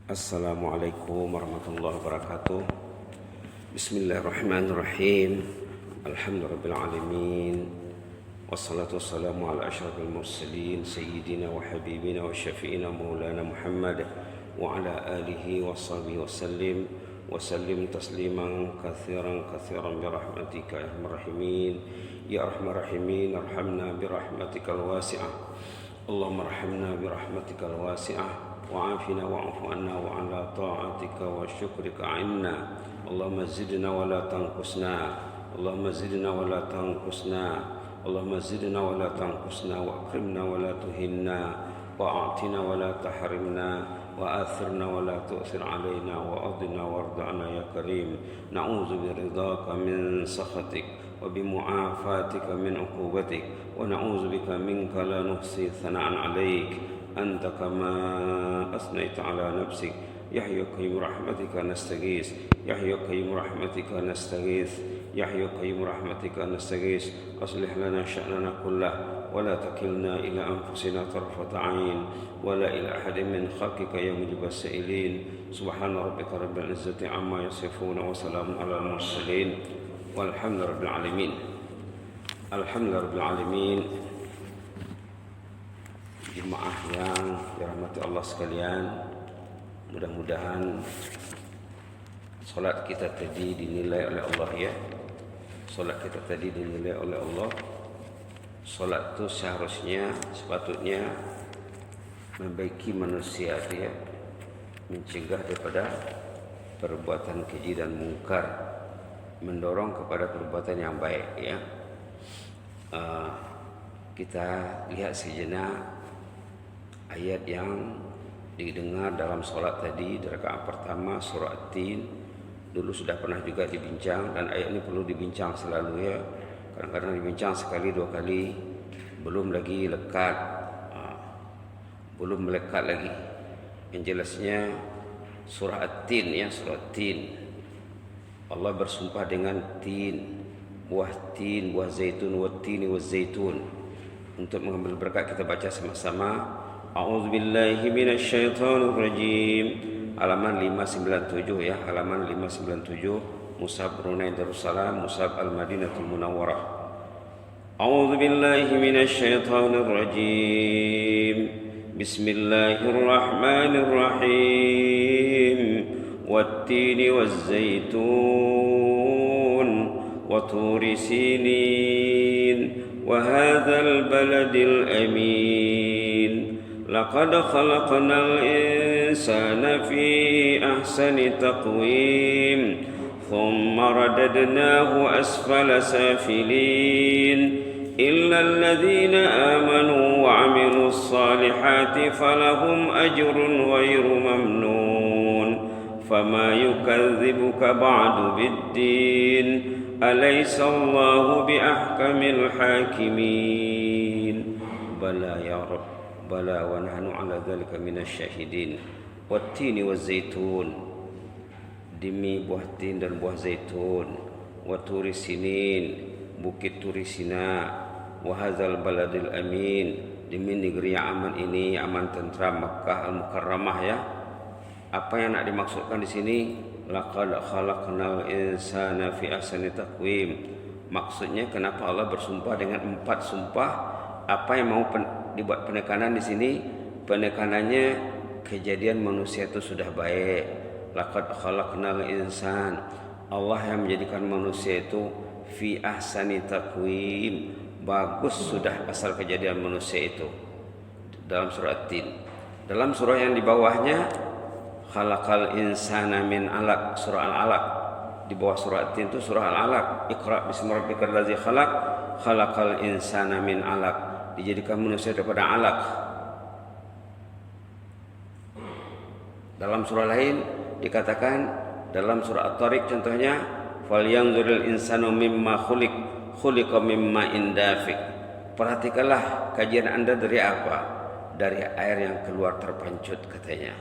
Assalamualaikum warahmatullahi wabarakatuh. Bismillahirrahmanirrahim. Alhamdulillahirabbil alamin. Wassalatu wassalamu ala asyrafil mursalin sayyidina wa habibina wa syafi'ina maulana Muhammad wa ala alihi wa sahbihi wa sallim tasliman katsiran bi rahmatika ya arhamar rahimin. Ya arhamar rahimin, arhamna bi rahmatikal wasi'ah. Allahumma arhamna bi rahmatikal wasi'ah. وعافنا واعف عنا وعلى طاعتك وشكرك عنا اللهم زدنا ولا تنقصنا اللهم زدنا ولا تنقصنا اللهم زدنا ولا تنقصنا واكرمنا ولا تهنا واعطنا ولا تحرمنا وآثرنا ولا تؤثر علينا وأرضنا وارض عنا يا كريم نعوذ برضاك من سخطك وبمعافاتك من عقوبتك ونعوذ بك منك لا نحصي ثناء عليك أنت كما أثنيت على نفسك يا حي قيوم رحمتك نستغيث يا حي قيوم رحمتك نستغيث يا حي قيوم رحمتك نستغيث أصلح لنا شأننا كله ولا تكلنا إلى أنفسنا طرفة عين ولا إلى أحد من خلقك يا مجيب السائلين سبحان ربك رب العزة عما يصفون وسلام على المرسلين والحمد لله رب العالمين. الحمد لله رب العالمين. Jemaah yang dirahmati Allah sekalian, mudah-mudahan solat kita tadi dinilai oleh Allah ya. Solat kita tadi dinilai oleh Allah. Solat itu seharusnya sepatutnya membaiki manusia ya, mencegah daripada perbuatan keji dan mungkar, mendorong kepada perbuatan yang baik ya. Kita lihat sejenak ayat yang didengar dalam solat tadi di rakaat pertama surah At-Tin. Dulu sudah pernah juga dibincang dan ayat ini perlu dibincang selalu ya. Kadang-kadang dibincang sekali dua kali belum lagi lekat, belum melekat lagi. Yang jelasnya surah At-Tin ya, surah At-Tin. Allah bersumpah dengan tin, buah zaitun, wat-tini waz-zaitun. Untuk mengambil berkat kita baca sama-sama. A'udzu billahi minasyaitonir rajim. Halaman 597 ya, halaman 597 Mushaf Brunei Darussalam, Mushaf Al-Madinatul Munawwarah. A'udzu billahi minasyaitonir rajim. Bismillahirrahmanirrahim. Wat-tini waz-zaitun wa turi sinin wa hadzal baladil amin. لقد خلقنا الإنسان في أحسن تقويم ثم رددناه أسفل سافلين إلا الذين آمنوا وعملوا الصالحات فلهم أجر غير ممنون فما يكذبك بعد بالدين أليس الله بأحكم الحاكمين بلى يا رب Bala wa nahnu ala dzalika minasyahidin. Wat-tini waz-zaitun, demi buah tin dan buah zaitun. Wa turi sinin, bukit turi sina. Wa hadzal baladil amin, demi negeri yang aman ini, aman tentram, Makkah Al-Mukarramah ya. Apa yang nak dimaksudkan di sini? Laqad khalaqnal insana fi ahsani taqwim. Maksudnya kenapa Allah bersumpah dengan 4 sumpah? Apa yang mau dibuat penekanan di sini? Penekanannya kejadian manusia itu sudah baik. Laqad khalaqnal insan. Allah yang menjadikan manusia itu fi ahsani taqwim. Bagus sudah asal kejadian manusia itu. Dalam surah At-Tin. Dalam surah yang di bawahnya khalaqal insana min 'alaq, surah Al-'Alaq. Di bawah surah At-Tin itu surah Al-'Alaq. Iqra bismi rabbikal ladzi khalaq. Khalaqal insana min 'alaq. Dijadikan manusia daripada alaq. Dalam surah lain dikatakan, dalam surah At-Tariq contohnya, falyanzuril insanu mimma khuliqa mimma indafiq. Perhatikanlah kajian Anda dari apa? Dari air yang keluar terpancut katanya.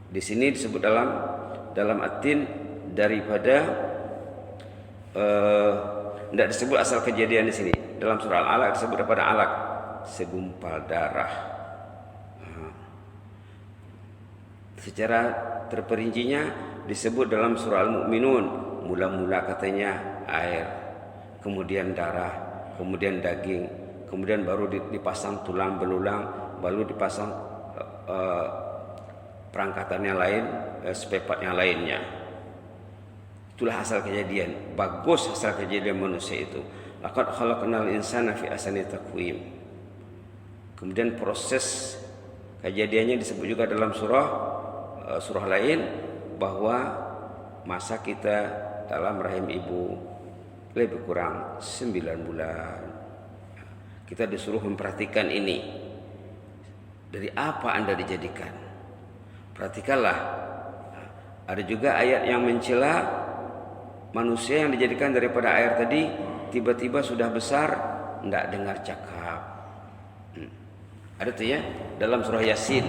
Di sini disebut dalam At-Tin daripada tidak disebut asal kejadian di sini. Dalam surah Al-'Alaq disebut daripada alaq, segumpal darah. Secara terperincinya disebut dalam surah Al-Mu'minun. Mula-mula katanya air, kemudian darah, kemudian daging, kemudian baru dipasang tulang belulang, baru dipasang perangkatannya lain, spare part yang lainnya. Itulah asal kejadian. Bagus asal kejadian manusia itu. Laqad khalaqnal insana fi ahsani taqwim. Kemudian proses kejadiannya disebut juga dalam surah lain, bahwa masa kita dalam rahim ibu lebih kurang 9 bulan. Kita disuruh memperhatikan ini. Dari apa Anda dijadikan? Perhatikanlah. Ada juga ayat yang mencela manusia yang dijadikan daripada air tadi, tiba-tiba sudah besar, tidak dengar cakap. Ada tuh ya, dalam surah Yasin.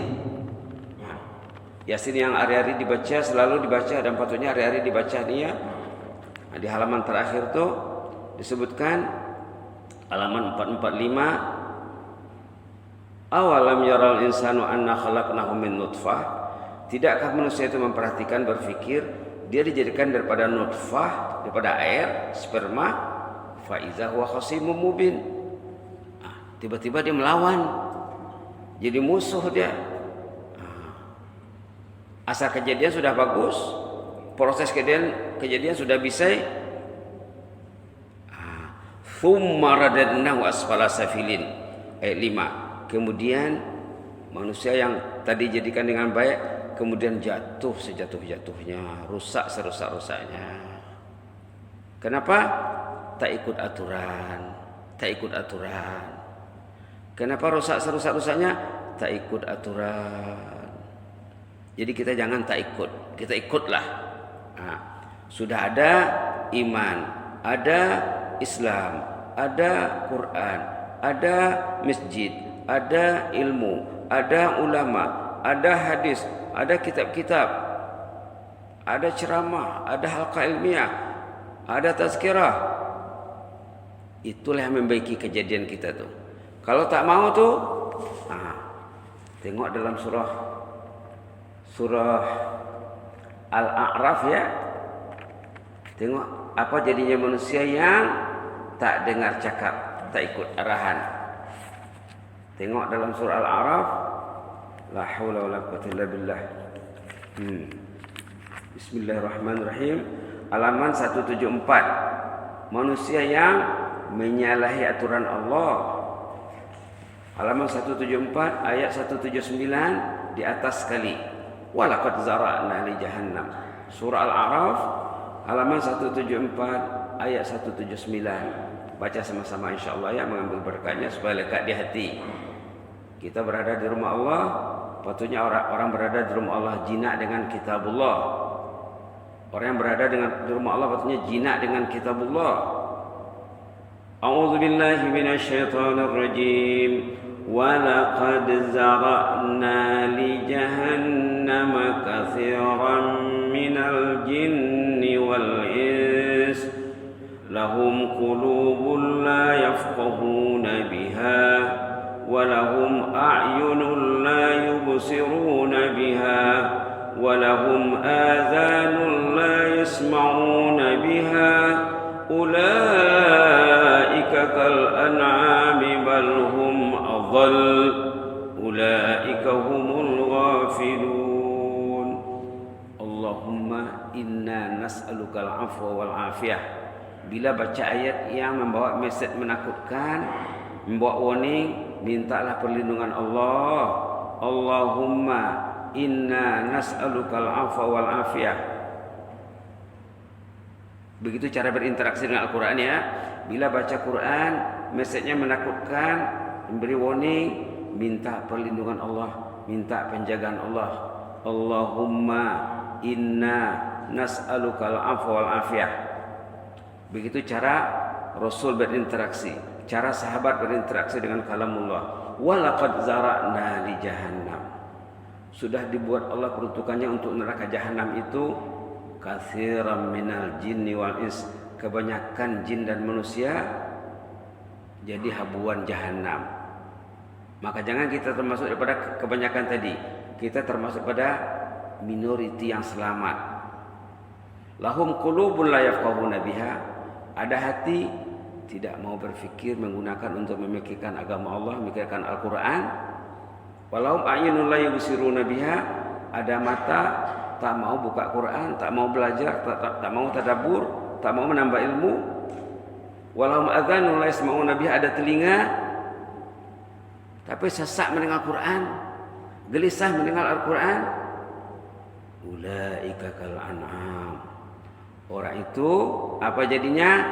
Yasin yang hari-hari dibaca, selalu dibaca, dan patutnya hari-hari dibaca nih ya. Di halaman terakhir tuh disebutkan halaman 445, awalam yaral insanu anna khalaqnahu min nutfah. Tidakkah manusia itu memperhatikan, berpikir dia dijadikan daripada nutfah, daripada air, sperma, fa iza huwa khasimun mubin. Tiba-tiba dia melawan, jadi musuh dia. Asal kejadian sudah bagus, proses kejadian sudah bisa. Thumma radadnahu asfala safilin. Ayat 5. Kemudian manusia yang tadi jadikan dengan baik, kemudian jatuh sejatuh-jatuhnya, rusak serusak-rusaknya. Kenapa? Tak ikut aturan. Kenapa rusak serusak-rusaknya? Tak ikut aturan. Jadi kita jangan tak ikut, kita ikutlah. Sudah ada iman, ada Islam, ada Quran, ada masjid, ada ilmu, ada ulama, ada hadis, ada kitab-kitab, ada ceramah, ada halqa ilmiah, ada tazkirah. Itulah yang membaiki kejadian kita tuh. Kalau tak mau tuh, tengok dalam surah Al-A'raf ya. Tengok apa jadinya manusia yang tak dengar cakap, tak ikut arahan. Tengok dalam surah Al-A'raf. La haula wala quwwata illa billah. Bismillahirrahmanirrahim. Halaman 174. Manusia yang menyalahi aturan Allah. Halaman 174 ayat 179 di atas sekali. Walaqad zara'na li jahannam. Surah Al-A'raf halaman 174 ayat 179. Baca sama-sama insyaallah ya, mengambil berkahnya supaya lekat di hati. Kita berada di rumah Allah, patutnya orang berada di rumah Allah jinak dengan kitabullah. Orang yang berada di rumah Allah patutnya jinak dengan kitabullah. A'udzu billahi minasyaitonir rajim. وَلَقَدْ زَرَعْنَا لِجَهَنَّمَ كَثِيرًا مِنَ الْجِنِّ وَالْإِنسِ لَهُمْ قُلُوبٌ لَا يَفْقَهُونَ بِهَا وَلَهُمْ أَعْيُنٌ لَا يُبْصِرُونَ بِهَا وَلَهُمْ آذَانٌ لَا يَسْمَعُونَ بِهَا أُولَئِكَ كَالْأَنْعَامِ بَلْ هُمْ أولئك هم الغافلون اللهم إنا نسألك العفو والعافية. Bila baca ayat yang membawa mesej menakutkan, membawa warning, mintalah perlindungan Allah. Allahumma inna nas'alukal afwa wal afiyah. Begitu cara berinteraksi dengan Al-Quran ya. Bila baca Quran, mesejnya menakutkan, memberi warning, minta perlindungan Allah, minta penjagaan Allah. Allahumma inna nas'alukal afwa wal afiyah. Begitu cara Rasul berinteraksi, cara sahabat berinteraksi dengan kalamullah. Walaqad zara'na li jahannam. Sudah dibuat Allah peruntukannya untuk neraka jahanam itu katsiran minal jinni wal ins. Kebanyakan jin dan manusia jadi habuan jahanam. Maka jangan kita termasuk daripada kebanyakan tadi. Kita termasuk pada minoriti yang selamat. Lahum qulubun la yafqahuna biha, ada hati tidak mau berfikir menggunakan untuk memikirkan agama Allah, memikirkan Al-Quran. Walahum a'yunun la yubsiruna biha, ada mata tak mau buka Quran, tak mau belajar, tak mau tadabbur, tak mau menambah ilmu. Walahum adhanun la yasma'una biha, ada telinga tapi sesak mendengar Quran, gelisah mendengar Al-Quran. Ulaika kal an'am, orang itu apa jadinya?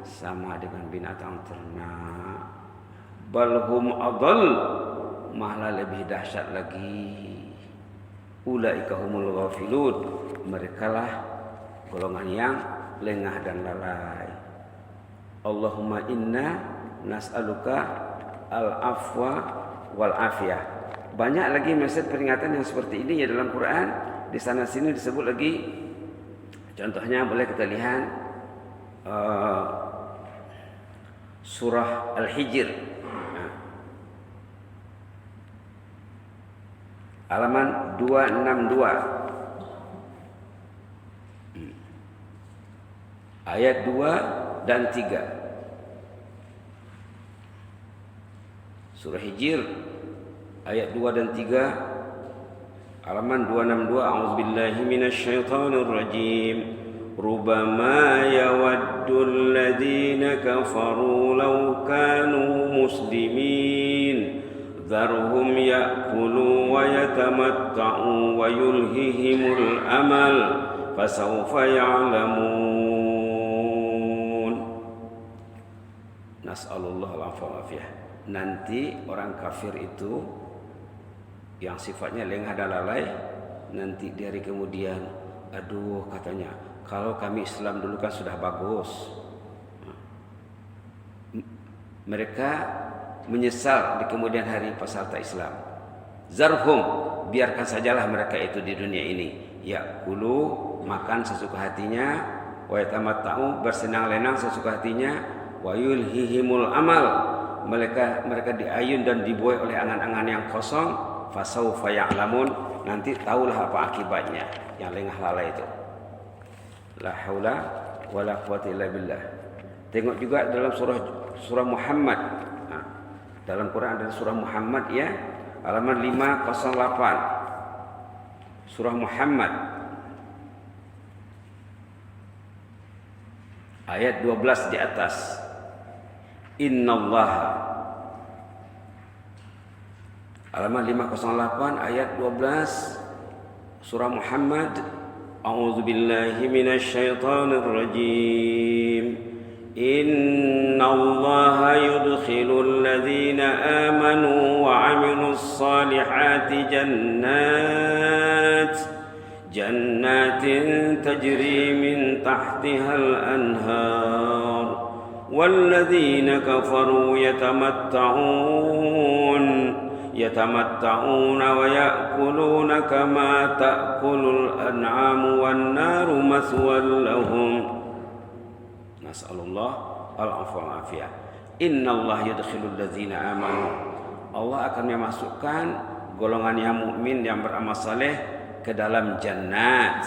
Sama dengan binatang ternak. Balhum adall, malah lebih dahsyat lagi. Ulaika humul ghafilun, merekalah golongan yang lengah dan lalai. Allahumma inna nas'aluka al-afwa wal afiyah. Banyak lagi mesej peringatan yang seperti ini ya dalam Quran. Di sana sini disebut lagi. Contohnya boleh kita lihat surah Al-Hijr, halaman 262, ayat 2 dan 3. Surah Hijr ayat 2 dan 3, halaman 262. A'udzubillahi minasyaitonir rajim. Rubama yawaddul ladzina kafaru law kanu muslimin dharhum ya'kulu wa yatamatta'u wa yulhihimul amal fasawfa ya'lamun. Nas'alullah al-'afwa wal afiyah. Nanti orang kafir itu yang sifatnya lengah dan lalai, nanti di hari kemudian, aduh katanya, kalau kami Islam dulu kan sudah bagus. Mereka menyesal di kemudian hari pasal tak Islam. Zarhum, biarkan sajalah mereka itu di dunia ini. Ya'kulu, makan sesuka hatinya. Wa yatamatta'u, bersenang lenang sesuka hatinya. Wa yulhihimul amal, mereka diayun dan dibuai oleh angan-angan yang kosong. Fasawfa ya'lamun, nanti tahulah apa akibatnya yang lengah lalai itu. La haula wala quwwata illa billah. Tengok juga dalam surah Muhammad. Dalam Quran ada surah Muhammad ya, halaman 508. Surah Muhammad ayat 12 di atas. Innallaha, halaman 508 ayat 12 surah Muhammad. A'udzu billahi minasyaitonir rajim. Innallaha yudkhilul ladzina amanu wa 'amilus salihati jannatin tajri min tahtihal anhar walladzina kafaru yatamatta'una wa ya'kuluna kama ta'kulul an'amu wan naru maswal lahum. Nas'alullah al-'afwa wal afiyah. Innallaha yudkhilul ladzina amanu, Allah akan memasukkan golongan yang mukmin yang beramal saleh ke dalam jannat.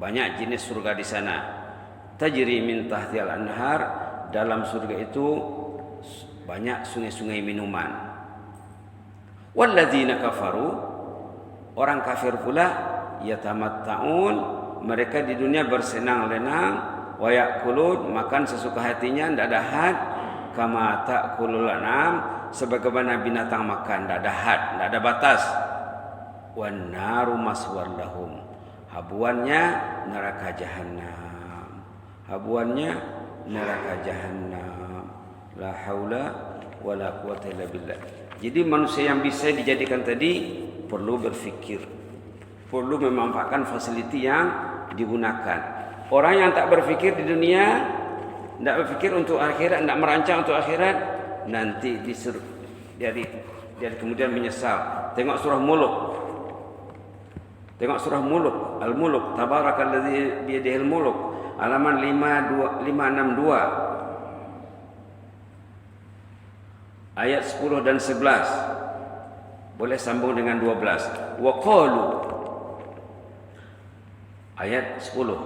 Banyak jenis surga di sana. Tajri min tahtihal anhar, dalam surga itu banyak sungai-sungai minuman. Walladzina kafaru, orang kafir pula, yatamatta'un, mereka di dunia bersenang-lenang, wa ya'kulun, makan sesuka hatinya, tidak ada had, kama ta'kulul an'am, sebagaimana binatang makan, tidak ada had, tidak ada batas. Wan naru maswal lahum, habuannya neraka jahannam. Habuannya neraka jahannam. La haula wala quwwata illa billah. Jadi manusia yang bisa dijadikan tadi perlu berfikir, perlu memanfaatkan fasiliti yang digunakan. Orang yang tak berfikir di dunia, tidak berfikir untuk akhirat, tidak merancang untuk akhirat, nanti disuruh dari kemudian menyesal. Tengok surah Muluk. Tengok surah Muluk, Al-Muluk, tabarakalladzi biyadihil muluk, halaman 562. Ayat 10 dan 11. Boleh sambung dengan 12. Wa qalu, Ayat 10.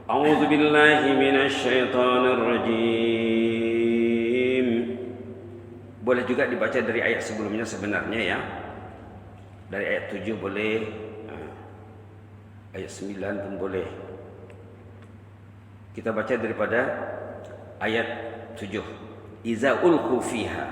A'udzu billahi minasy syaithanir rajim. Boleh juga dibaca dari ayat sebelumnya sebenarnya ya. Dari ayat 7 boleh, ayat 9 pun boleh. Kita baca daripada ayat 7. Iza ulqu fiha.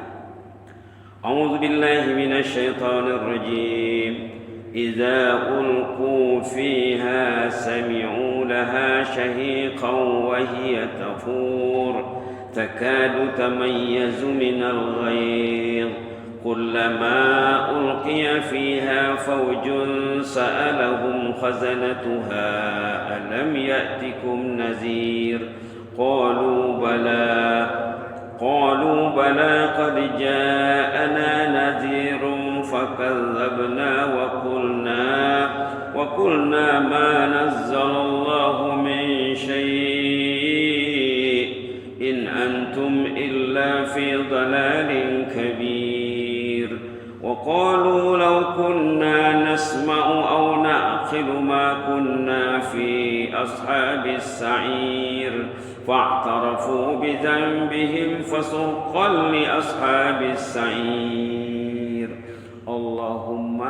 A'udzu billahi minasy syaithanir rajim. Iza ulqu fiha sami'u laha shahiqan wa hiya tafur. تكاد تميز من الغيظ كلما ألقي فيها فوج سألهم خزنتها ألم يأتكم نذير قالوا بلى قد جاءنا نذير فكذبنا وقلنا ما نزل الله من شيء إن أنتم إلا في ضلال كبير وقالوا لو كنا نسمع أو نعقل ما كنا في أصحاب السعير فاعترفوا بذنبهم فسحقا لأصحاب السعير اللهم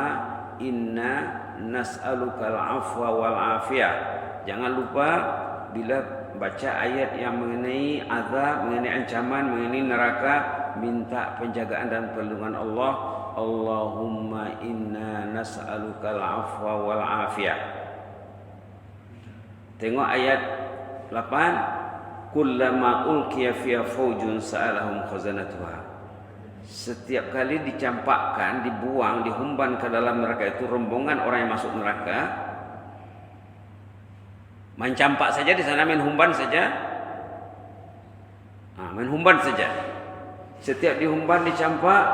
إنا نسألك العفو والعافية. Jangan lupa bila baca ayat yang mengenai azab, mengenai ancaman, mengenai neraka, minta penjagaan dan perlindungan Allah. Allahumma inna nas'alukal afwa wal afiyah. Tengok ayat 8. Kullama ulqiya fiha faujun sa'alahum khazanatuha. Setiap kali dicampakkan, dibuang, dihumban ke dalam neraka itu rombongan orang yang masuk neraka. Main campak saja di sana, main humban saja. Main humban saja. Setiap dihumban, dicampak,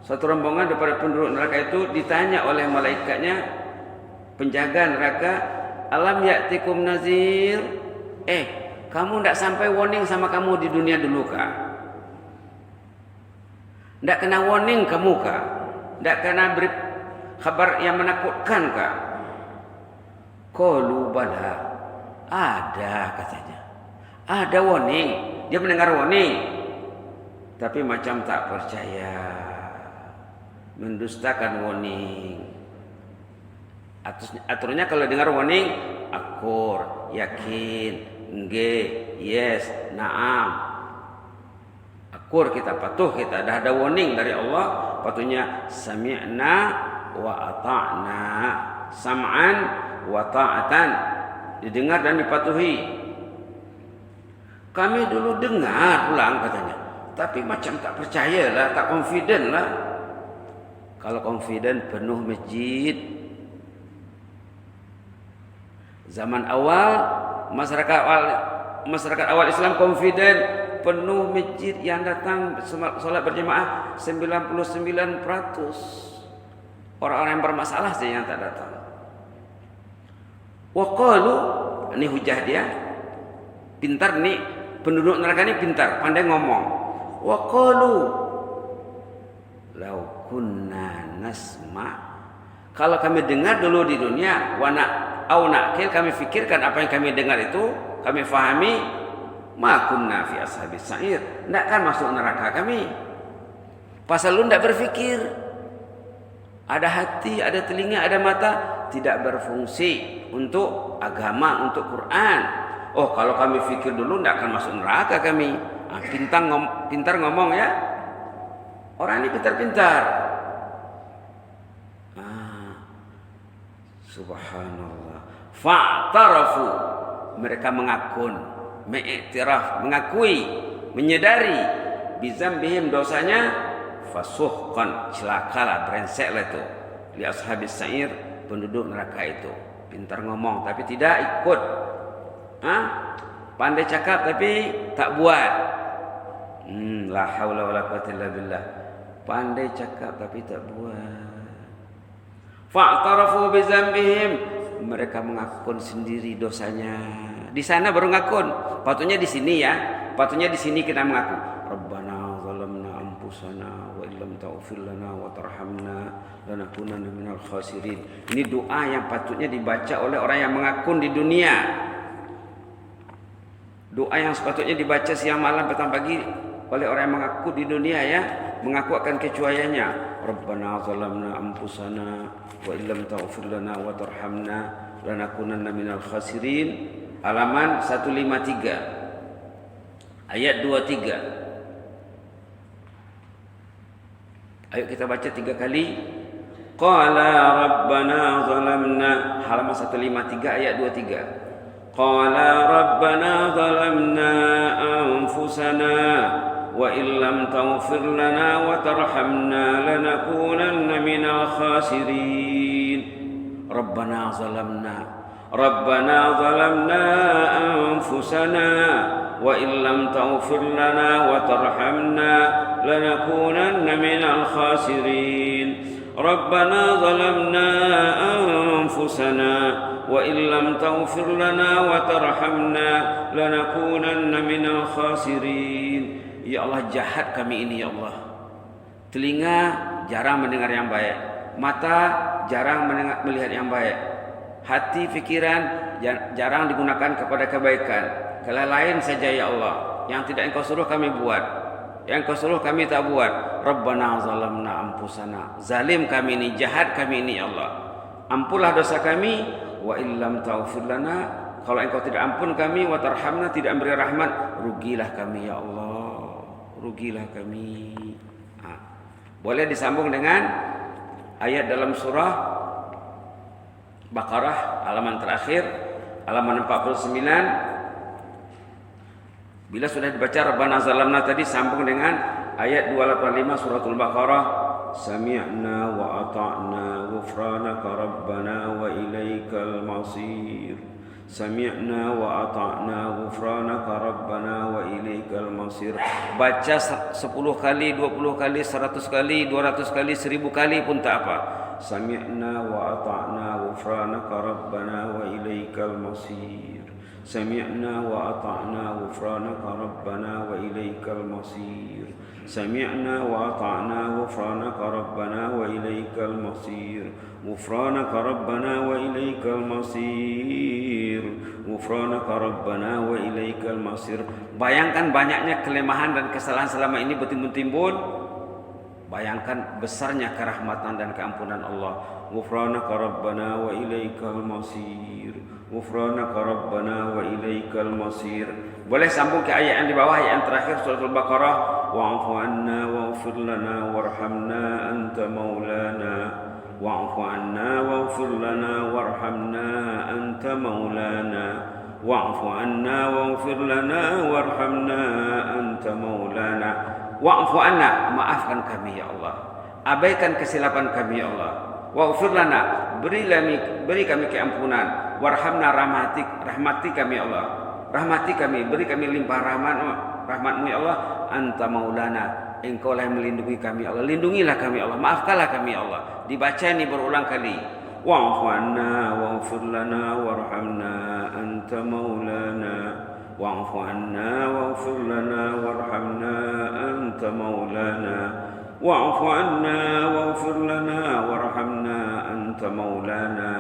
satu rombongan daripada penduduk neraka itu ditanya oleh malaikatnya, penjaga neraka, alam ya'tikum nazir? Kamu tidak sampai warning sama kamu di dunia dulu kah? Tidak kena warning kamu kah? Tidak kena beri kabar yang menakutkan kah? Qalu bala. Ada katanya. Ada warning. Dia mendengar warning. Tapi macam tak percaya. Mendustakan warning. Aturannya kalau dengar warning, akur, yakin, nge, yes, naam. Akur kita, patuh kita. Dah ada warning dari Allah. Patuhnya sami'na wa ata'na. Sam'an wa ta'atan, didengar dan dipatuhi. Kami dulu dengar pulang katanya, tapi macam tak percayalah, tak confident lah. Kalau confident penuh masjid. Zaman awal masyarakat awal Islam confident, penuh masjid yang datang solat berjemaah 99%. Orang-orang yang bermasalah saja yang tak datang. Waqalu, ini hujah dia. Pintar nih, penduduk neraka ini pintar, pandai ngomong. Waqalu law kunna nasma. Kalau kami dengar dulu di dunia, na'qil, kami fikirkan apa yang kami dengar itu, kami fahami, ma kunna fi ashabis sa'ir. Tidak kan masuk neraka kami. Pasal lu tidak berfikir. Ada hati, ada telinga, ada mata, tidak berfungsi untuk agama, untuk Quran. Oh, kalau kami fikir dulu tidak akan masuk neraka kami. Pintar ngomong ya. Orang ini pintar-pintar. Subhanallah. Fa'tarafu, mereka mengakui, menyadari bizambihim dosanya. Fasuhqan, celakalah, brengseklah itu li ashabis sa'ir, penduduk neraka itu. Pintar ngomong tapi tidak ikut. Pandai cakap tapi tak buat. La haula wala quwwata illa billah. Pandai cakap tapi tak buat. Fa'tarafu bi dzambihim, mereka mengakun sendiri dosanya. Di sana baru ngakun. Patutnya di sini ya. Patutnya di sini kita mengaku. Rabbana zalamna anfusana wa illam taghfir lana wa tarhamna lanakunanna minal khasirin. Ini doa yang patutnya dibaca oleh orang yang mengakun di dunia. Doa yang sepatutnya dibaca siang malam petang pagi oleh orang yang mengaku di dunia ya, mengaku akan kecuaiannya. Rabbana zalamna anfusana wa illam taghfir lana wa tarhamna lanakunanna minal khasirin. Halaman 153 ayat 23. Ayo kita baca 3 kali. Qala rabbana zalamna, halaman 153 ayat 23. Qala rabbana zalamna anfusana wa illam taghfir lana wa tarhamna lanakunanna minal khasirin. Rabbana zalamna anfusana wa illam taghfir lana wa tarhamna lanakunanna minal khasirin. Rabbana zalamna anfusana wa illam taghfir lana wa tarhamna lanakunanna minal khasirin. Ya Allah, jahat kami ini ya Allah. Telinga jarang mendengar yang baik, mata jarang melihat yang baik, hati fikiran jarang digunakan kepada kebaikan. Kelalaian saja ya Allah, yang tidak Engkau suruh kami buat, yang Engkau suruh kami tak buat. Rabbana zalamna anfusana, zalim kami ini, jahat kami ini ya Allah. Ampunlah dosa kami. Wa illam taghfir lana, kalau Engkau tidak ampun kami, wa tarhamna, tidak memberi rahmat, rugilah kami ya Allah, rugilah kami. Boleh disambung dengan ayat dalam surah Baqarah halaman terakhir, halaman 49. Bila sudah dibaca Rabbana zalamna tadi, sambung dengan ayat 285 suratul Baqarah. Sami'na wa ata'na ghufranaka rabbana wa ilaikal masir. Sami'na wa ata'na ghufranaka rabbana wa ilaikal masir. Baca 10 kali, 20 kali, 100 kali, 200 kali, 1000 kali pun tak apa. Sami'na wa ata'na ghufranaka rabbana wa ilaikal masir. Sami'na wa ata'na ghufranaka rabbana wa ilaikal masir. Sami'na wa ata'na ghufranaka rabbana wa ilaikal masir. Ghufranaka rabbana wa ilaikal masir. Ghufranaka rabbana wa ilaikal masir. Bayangkan banyaknya kelemahan dan kesalahan selama ini bertimbun-timbun. Bayangkan besarnya kerahmatan dan keampunan Allah. Ghufranaka rabbana wa ilaikal masir. Ghufranaka rabbana wa ilaikal masir. Boleh sambung ke ayat yang di bawah, ayat yang terakhir surat Al-Baqarah. Wa'fu anna waghfir lana warhamna anta maulana. Wa'fu anna waghfir lana warhamna anta maulana. Wa'fu anna waghfir lana warhamna anta maulana. Wa'fu anna, maafkan kami ya Allah, abaikan kesilapan kami ya Allah. Waghfir lana, beri kami keampunan. Warhamna, rahmati kami ya Allah, rahmati kami, beri kami limpah rahmatmu ya Allah. Anta maulana, Engkau lah yang melindungi kami ya Allah, lindungilah kami ya Allah, maafkanlah kami ya Allah. Dibaca ini berulang kali. Wa'fu anna waghfir lana warhamna anta maulana. Wa'fu anna waghfir lana warhamna anta maulana. Wa'fu anna waghfir lana warhamna anta maulana.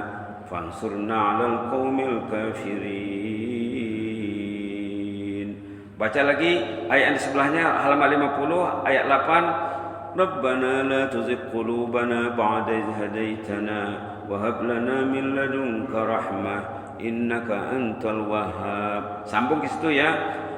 Fansurna 'alal qaumil kafirin. Baca lagi ayat yang di sebelahnya, halaman 50 ayat 8. Rabbana la tuzigh qulubana ba'da idh hadaitana wa hab lana min ladunka rahmah innaka antal wahhab. Sambung ke situ ya.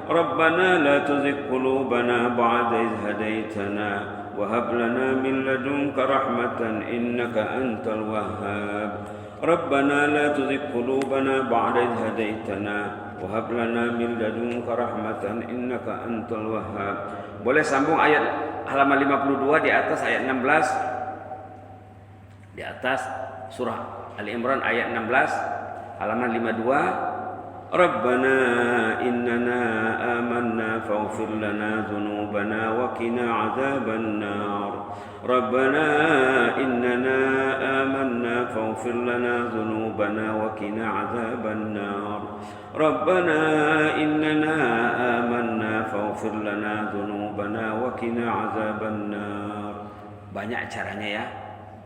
Rabbana la tuzigh qulubana ba'da idh hadaitana wa hab lana min ladunka rahmatan innaka antal wahhab. Rabbana la tuzigh qulubana ba'da idh hadaitana wa hab lana min ladunka rahmatan innaka antal wahhab. Boleh sambung ayat halaman 52 di atas ayat 16. Di atas surah Ali Imran ayat 16, halaman 52. ربنا إننا آمنا فاغفر لنا ذنوبنا وقنا عذاب النار ربنا إننا آمنا فاغفر لنا ذنوبنا وقنا عذاب النار ربنا إننا آمنا فاغفر لنا ذنوبنا وقنا عذاب النار. Banyak caranya ya,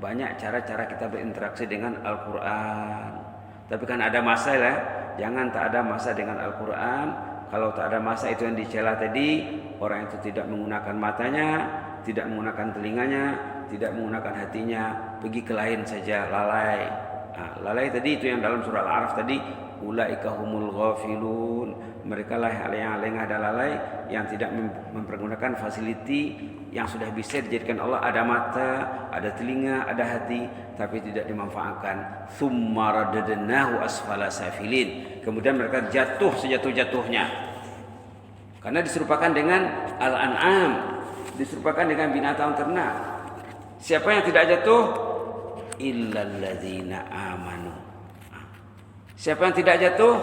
banyak cara-cara kita berinteraksi dengan Al-Quran. Tapi kan ada masa ya, jangan tak ada masa dengan Al-Quran. Kalau tak ada masa itu yang dicela tadi, orang itu tidak menggunakan matanya, tidak menggunakan telinganya, tidak menggunakan hatinya, pergi ke lain saja, lalai. Lalai tadi itu yang dalam surah Al-A'raf tadi, ulaika humul ghafilun. Mereka lah yang lengah dan lalai, yang tidak mempergunakan fasiliti yang sudah bisa dijadikan Allah. Ada mata, ada telinga, ada hati, tapi tidak dimanfaatkan. Tsumma radadnahu asfala safilin. Kemudian mereka jatuh sejatuh-jatuhnya. Karena diserupakan dengan al-an'am, diserupakan dengan binatang ternak. Siapa yang tidak jatuh? Illal ladzina amanu. Siapa yang tidak jatuh?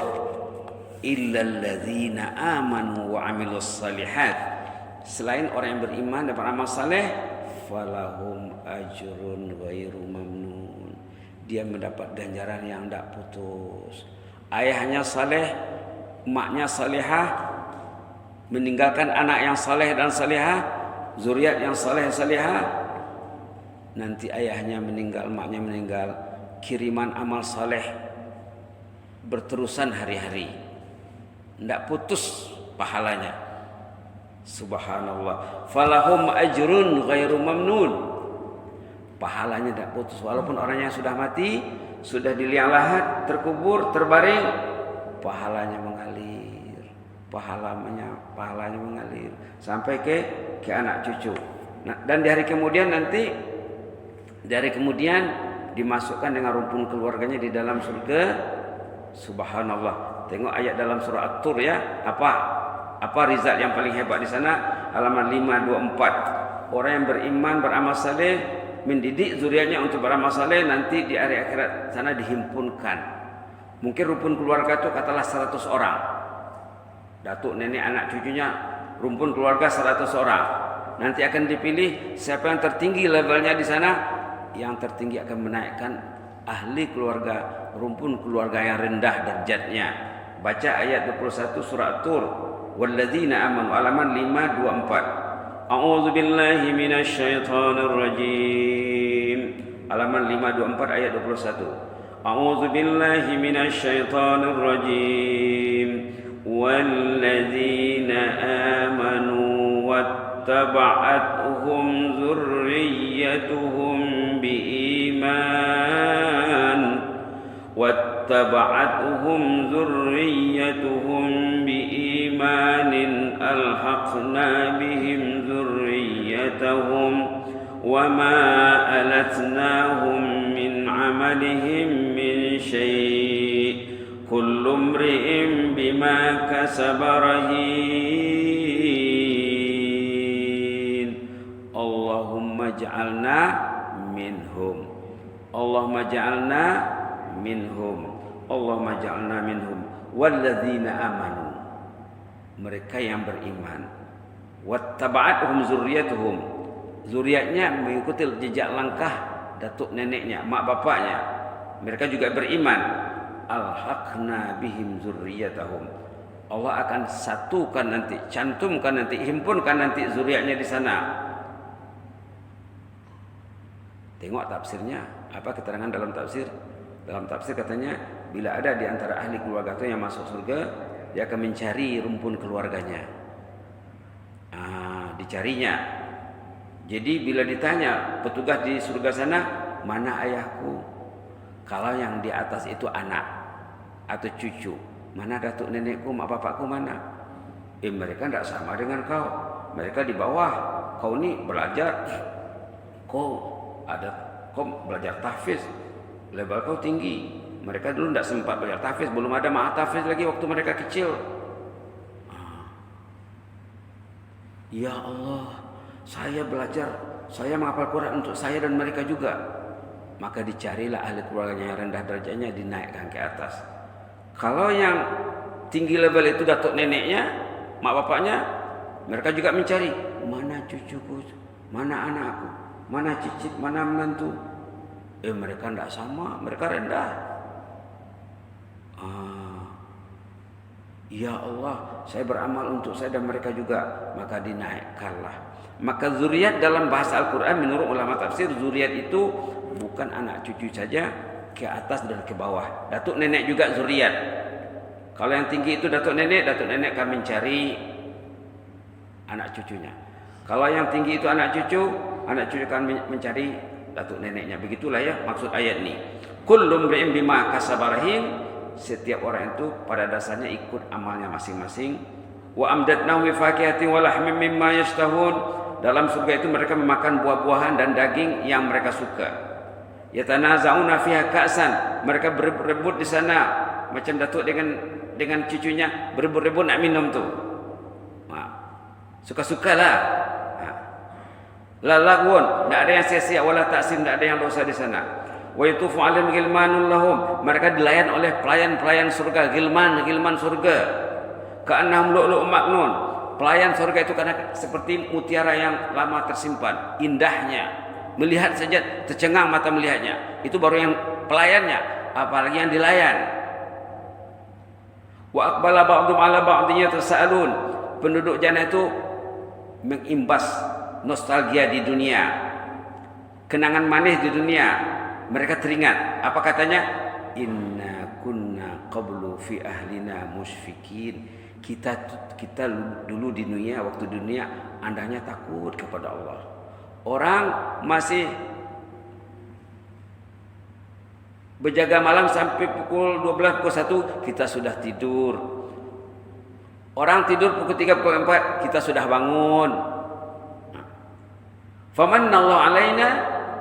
Illal ladzina amanu wa amilus salihat. Selain orang yang beriman dan beramal saleh, falahum ajrun ghairu mamnun. Dia mendapat ganjaran yang tidak putus. Ayahnya saleh, emaknya salihah, meninggalkan anak yang saleh dan salihah, zuriat yang saleh salihah. Nanti ayahnya meninggal, emaknya meninggal, kiriman amal saleh berterusan hari-hari, tidak putus pahalanya. Subhanallah. Falahum ajrun ghairu mamnun. Pahalanya tidak putus walaupun orangnya sudah mati, sudah di liang lahat, terkubur, terbaring, pahalanya mengalir. Pahalanya mengalir sampai ke anak cucu. Nah, dan di hari kemudian nanti dimasukkan dengan rumpun keluarganya di dalam surga. Subhanallah. Tengok ayat dalam surah At-Tur ya. Apa rizal yang paling hebat di sana? Halaman 524. Orang yang beriman, beramal saleh, mendidik zuriatnya untuk beramal saleh, nanti di hari akhirat sana dihimpunkan. Mungkin rumpun keluarga itu katalah 100 orang. Datuk, nenek, anak, cucunya, rumpun keluarga 100 orang. Nanti akan dipilih siapa yang tertinggi levelnya di sana. Yang tertinggi akan menaikkan ahli keluarga, rumpun keluarga yang rendah derajatnya. Baca ayat 21 surah At-Tur. Walladzina amanu, halaman 524. A'udzu billahi minasy syaithanir rajim. Halaman 524 ayat 21. A'udzu billahi minasy syaithanir rajim. Walladzina amanu wattaba'atuhum dzurriyyatuhum biiman wattaba'atuhum dzurriyyatuhum biimanin alhaqna bihim dzurriyyatahum wama alatnahum min amalihim min syai' kullu imri'in bima kasaba rahin. Allahumma ja'alna minhum. Allahumma ja'alna minhum. Allahumma ja'alna minhum. Walladzina amanu, mereka yang beriman. Wattaba'atuhum zurriyatuhum, zuriatnya mengikuti jejak langkah datuk neneknya, mak bapaknya. Mereka juga beriman. Alhaqna bihim zurriyatahum. Allah akan satukan nanti, cantumkan nanti, himpunkan nanti zuriatnya di sana. Tengok tafsirnya, apa keterangan dalam tafsir? Dalam tafsir katanya, bila ada di antara ahli keluarga itu yang masuk surga, dia akan mencari rumpun keluarganya. Dicarinya. Jadi bila ditanya petugas di surga sana, mana ayahku? Kalau yang di atas itu anak atau cucu, mana datuk nenekku, mak bapakku mana? Mereka tidak sama dengan kau. Mereka di bawah. Kau ni belajar. Kau belajar tahfiz, level kau tinggi. Mereka dulu tidak sempat belajar tahfiz, belum ada ma'at tahfiz lagi waktu mereka kecil. Ya Allah, saya belajar, saya menghafal Quran untuk saya dan mereka juga. Maka dicarilah ahli keluarganya yang rendah derajatnya, dinaikkan ke atas. Kalau yang tinggi level itu datuk neneknya, mak bapaknya, mereka juga mencari mana cucuku, mana anakku, mana cicit, mana menantu. Mereka tidak sama, mereka rendah. Ya Allah, saya beramal untuk saya dan mereka juga, maka dinaikkanlah. Maka zuriat dalam bahasa Al-Quran menurut ulama tafsir, zuriat itu bukan anak cucu saja, ke atas dan ke bawah. Datuk nenek juga zuriat. Kalau yang tinggi itu datuk nenek akan mencari anak cucunya. Kalau yang tinggi itu anak cucu akan mencari datuk neneknya. Begitulah ya maksud ayat ini. Kullu mri'in bima kasaba rahin. Setiap orang itu pada dasarnya ikut amalnya masing-masing. Wa amdatnahu bi fakihatin wa lahmin mimma yashtahun. Dalam surga itu mereka memakan buah-buahan dan daging yang mereka suka. Yatanaza'una fiha ka'san. Mereka berebut di sana macam datuk dengan cucunya berebut-rebut nak minum tu. Suka-sukalah. La lagwun, tidak ada yang sia-sia, wala ta'sim, tidak ada yang dosa di sana. Wa yatufu 'alaihim ghilmanun lahum, mereka dilayan oleh pelayan-pelayan surga, gilman surga. Ka'annahum lu'lu'un maknun. Pelayan surga itu karena seperti mutiara yang lama tersimpan, indahnya. Melihat saja tercengang mata melihatnya. Itu baru yang pelayannya, apalagi yang dilayan. Wa aqbala ba'dhum 'ala ba'dhin yatasaalun. Penduduk jannah itu mengimbas nostalgia di dunia, kenangan manis di dunia. Mereka teringat, apa katanya? Inna kunna qablu fi ahlina musyfikin. Kita dulu di dunia, waktu dunia andanya takut kepada Allah. Orang masih berjaga malam sampai pukul 12, pukul 1 kita sudah tidur. Orang tidur pukul 3, pukul 4 kita sudah bangun. Famannallahu alaina,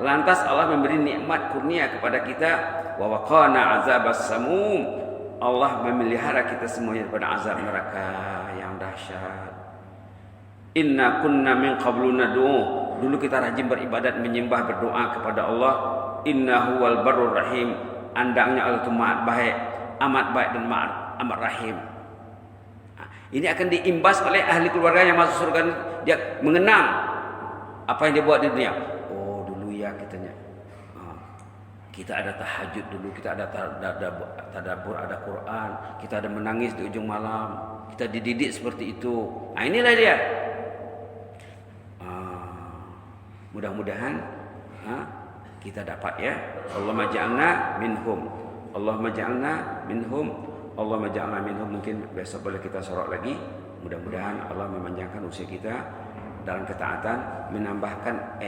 lantas Allah memberi nikmat kurnia kepada kita. Wa waqana azabas samum, Allah memelihara kita semuanya daripada azab neraka yang dahsyat. Inna kunna min qablu nad'u, dulu kita rajin beribadat, menyembah, berdoa kepada Allah. Innahu wal barur rahim, andangnya Allah itu amat baik dan amat rahim. Ini akan diimbas oleh ahli keluarga yang masuk surga. Dia mengenang apa yang dia buat di dunia. Oh dulu ya kitanya, kita ada tahajud dulu, kita ada tadabbur, ada Quran, kita ada menangis di ujung malam, kita dididik seperti itu. Inilah dia. Mudah-mudahan kita dapat ya. Allahumma ja'alna minhum. Allahumma ja'alna minhum. Allahumma ja'alna minhum. Mungkin besok boleh kita sorok lagi. Mudah-mudahan Allah memanjangkan usia kita dalam ketaatan, menambahkan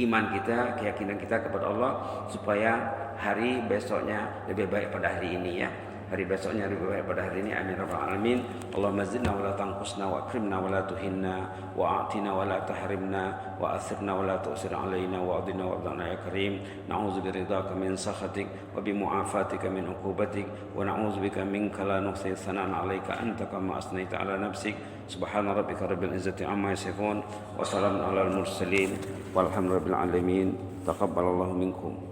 iman kita, keyakinan kita kepada Allah, supaya hari besoknya lebih baik pada hari ini ya. Hari besoknya lebih baik pada hari ini. Amin rabbal alamin. Allahumma zidna wa la tanqusna, wa akrimna wa la tuhinna, wa a'tina wa la tahrimna, wa athirna wa la tu'sir alaina, wa adina wa adana ya karim. Na'udzu biridhaka min sakhatik, wa bi mu'afatika min uqubatik, wa na'udzu bika minka la nuhsi thanan 'alaika anta kama asnaita 'ala nafsik. Subhana rabbika rabbil izzati amma yasifun, wa salamun 'alal mursalin, walhamdulillahi rabbil alamin. Taqabbalallahu minkum.